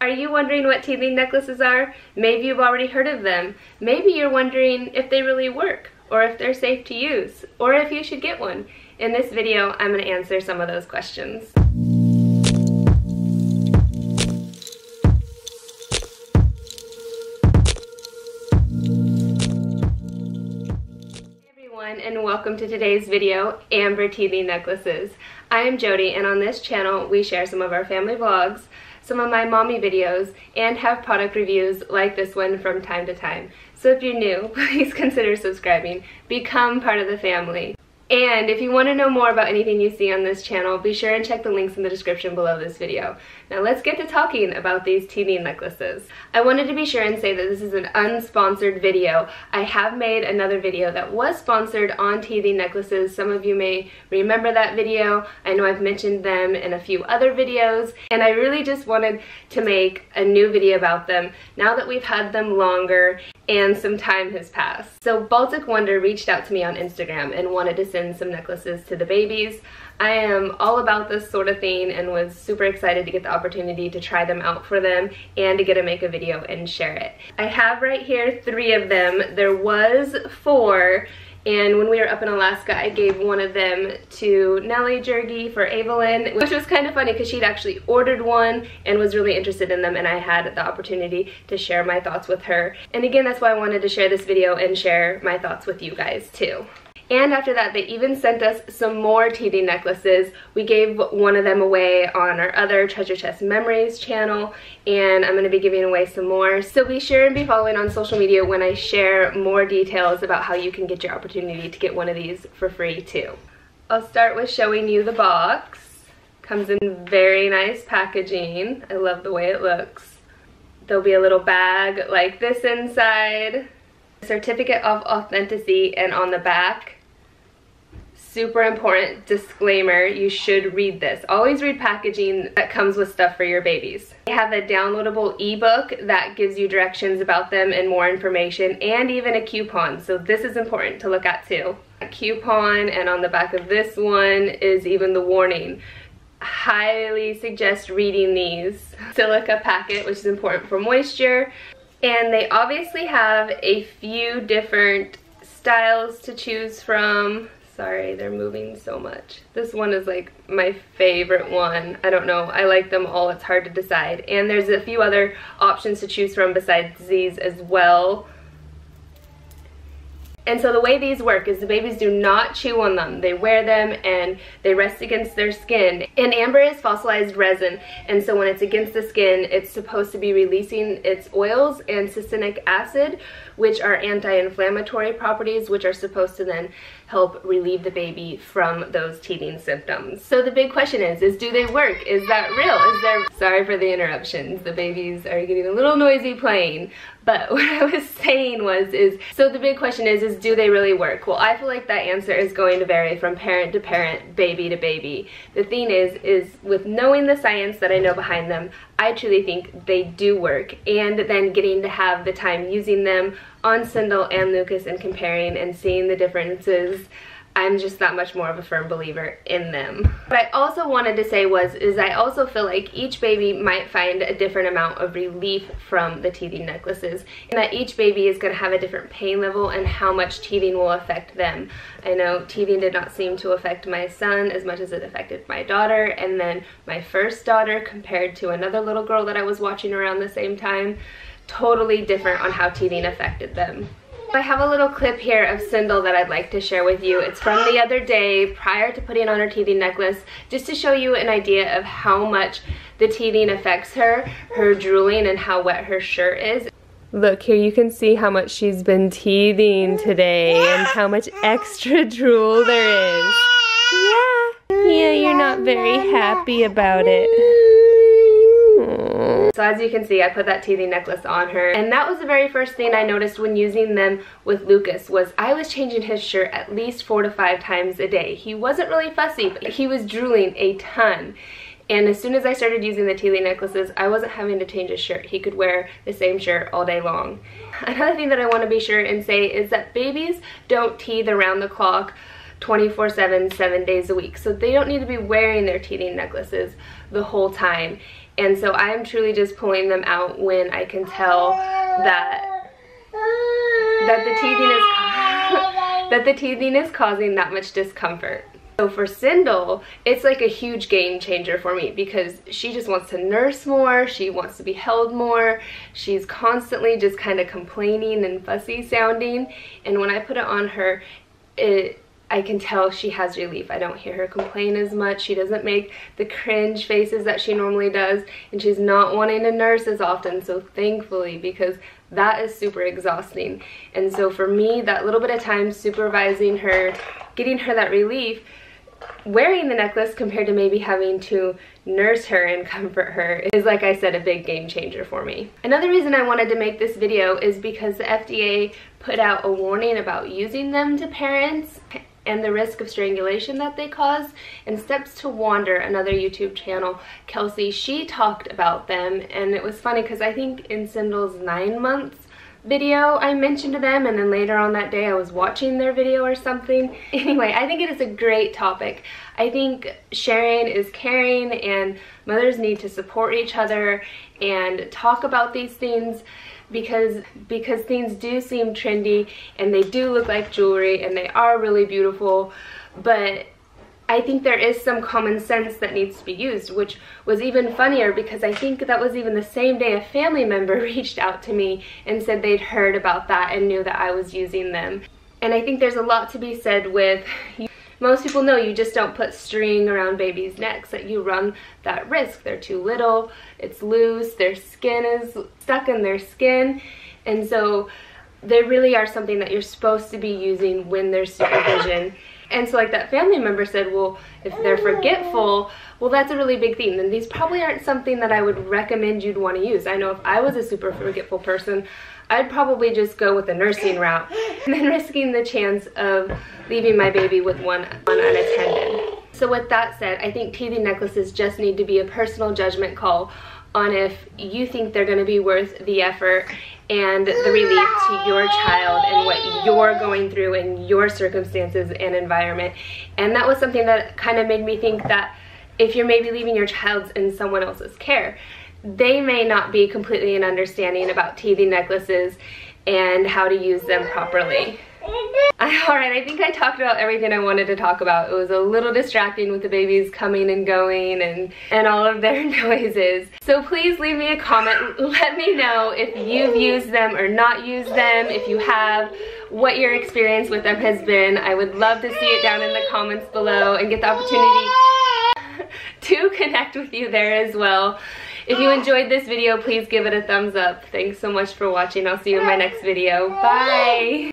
Are you wondering what teething necklaces are? Maybe you've already heard of them. Maybe you're wondering if they really work, or if they're safe to use, or if you should get one. In this video, I'm going to answer some of those questions. And welcome to today's video, Amber Teething Necklaces. I am Jody, and on this channel we share some of our family vlogs, some of my mommy videos, and have product reviews like this one from time to time. So if you're new, please consider subscribing, become part of the family. And if you want to know more about anything you see on this channel, be sure and check the links in the description below this video. Now let's get to talking about these teething necklaces. I wanted to be sure and say that this is an unsponsored video. I have made another video that was sponsored on teething necklaces. Some of you may remember that video. I know I've mentioned them in a few other videos, and I really just wanted to make a new video about them now that we've had them longer and some time has passed. So Baltic reached out to me on Instagram and wanted to send some necklaces to the babies. I am all about this sort of thing and was super excited to get the opportunity to try them out for them and to get to make a video and share it. I have right here 3 of them. There was 4. And when we were up in Alaska, I gave one of them to Nellie Jergy for Evelyn, which was kind of funny because she'd actually ordered one and was really interested in them, and I had the opportunity to share my thoughts with her. And again, that's why I wanted to share this video and share my thoughts with you guys too. And after that, they even sent us some more teething necklaces. We gave one of them away on our other Treasure Chest Memories channel, and I'm going to be giving away some more. So be sure and be following on social media when I share more details about how you can get your opportunity to get one of these for free too. I'll start with showing you the box. Comes in very nice packaging. I love the way it looks. There'll be a little bag like this inside. Certificate of authenticity, and on the back, super important disclaimer, you should read this. Always read packaging that comes with stuff for your babies. They have a downloadable ebook that gives you directions about them and more information, and even a coupon, so this is important to look at too. A coupon, and on the back of this one is even the warning. Highly suggest reading these. Silica packet, which is important for moisture. And they obviously have a few different styles to choose from. Sorry, they're moving so much. This one is like my favorite one. I don't know, I like them all, it's hard to decide. And there's a few other options to choose from besides these as well. And so the way these work is the babies do not chew on them. They wear them and they rest against their skin. And amber is fossilized resin, and so when it's against the skin, it's supposed to be releasing its oils and succinic acid, which are anti-inflammatory properties, which are supposed to then help relieve the baby from those teething symptoms. So the big question is do they work? Is that real? Sorry for the interruptions. The babies are getting a little noisy playing. But what I was saying so the big question is do they really work? Well, I feel like that answer is going to vary from parent to parent, baby to baby. The thing is with knowing the science that I know behind them, I truly think they do work, and then getting to have the time using them on Sindel and Lucas and comparing and seeing the differences, I'm just that much more of a firm believer in them. What I also wanted to say is I also feel like each baby might find a different amount of relief from the teething necklaces, and that each baby is going to have a different pain level and how much teething will affect them. I know teething did not seem to affect my son as much as it affected my daughter, and then my first daughter compared to another little girl that I was watching around the same time. Totally different on how teething affected them. I have a little clip here of Sindel that I'd like to share with you. It's from the other day prior to putting on her teething necklace, just to show you an idea of how much the teething affects her drooling, and how wet her shirt is. Look, here you can see how much she's been teething today and how much extra drool there is. Yeah, you're not very happy about it. So as you can see, I put that teething necklace on her, and that was the very first thing I noticed when using them with Lucas, was I was changing his shirt at least 4 to 5 times a day. He wasn't really fussy, but he was drooling a ton. And as soon as I started using the teething necklaces, I wasn't having to change his shirt. He could wear the same shirt all day long. Another thing that I want to be sure and say is that babies don't teeth around the clock 24/7, 7 days a week. So they don't need to be wearing their teething necklaces the whole time. And so I'm truly just pulling them out when I can tell that the teething is causing that much discomfort. So for Sindel, it's like a huge game changer for me because she just wants to nurse more, she wants to be held more, she's constantly just kind of complaining and fussy sounding, and when I put it on her, I can tell she has relief. I don't hear her complain as much, she doesn't make the cringe faces that she normally does, and she's not wanting to nurse as often, so thankfully, because that is super exhausting. And so for me, that little bit of time supervising her, getting her that relief, wearing the necklace compared to maybe having to nurse her and comfort her is, like I said, a big game changer for me. Another reason I wanted to make this video is because the FDA put out a warning about using them to parents and the risk of strangulation that they cause. And Steps to Wander, another YouTube channel, Kelsey, she talked about them, and it was funny because I think in Sindel's 9 months video I mentioned to them, and then later on that day I was watching their video or something. Anyway, I think it is a great topic. I think sharing is caring, and mothers need to support each other and talk about these things because things do seem trendy and they do look like jewelry and they are really beautiful, but I think there is some common sense that needs to be used, which was even funnier because I think that was even the same day a family member reached out to me and said they'd heard about that and knew that I was using them. And I think there's a lot to be said with, most people know you just don't put string around babies' necks, that you run that risk. They're too little, it's loose, their skin is stuck in their skin, and so they really are something that you're supposed to be using when there's supervision. And so like that family member said, well, if they're forgetful, well, that's a really big thing. Then these probably aren't something that I would recommend you'd want to use. I know if I was a super forgetful person, I'd probably just go with the nursing route and then risking the chance of leaving my baby with one unattended. So with that said, I think teething necklaces just need to be a personal judgment call on if you think they're going to be worth the effort and the relief to your child and what you're going through in your circumstances and environment. And that was something that kind of made me think that if you're maybe leaving your child in someone else's care, they may not be completely in understanding about teething necklaces and how to use them properly. Alright, I think I talked about everything I wanted to talk about. It was a little distracting with the babies coming and going and all of their noises. So please leave me a comment. Let me know if you've used them or not used them. If you have, what your experience with them has been. I would love to see it down in the comments below and get the opportunity to connect with you there as well. If you enjoyed this video, please give it a thumbs up. Thanks so much for watching. I'll see you in my next video. Bye!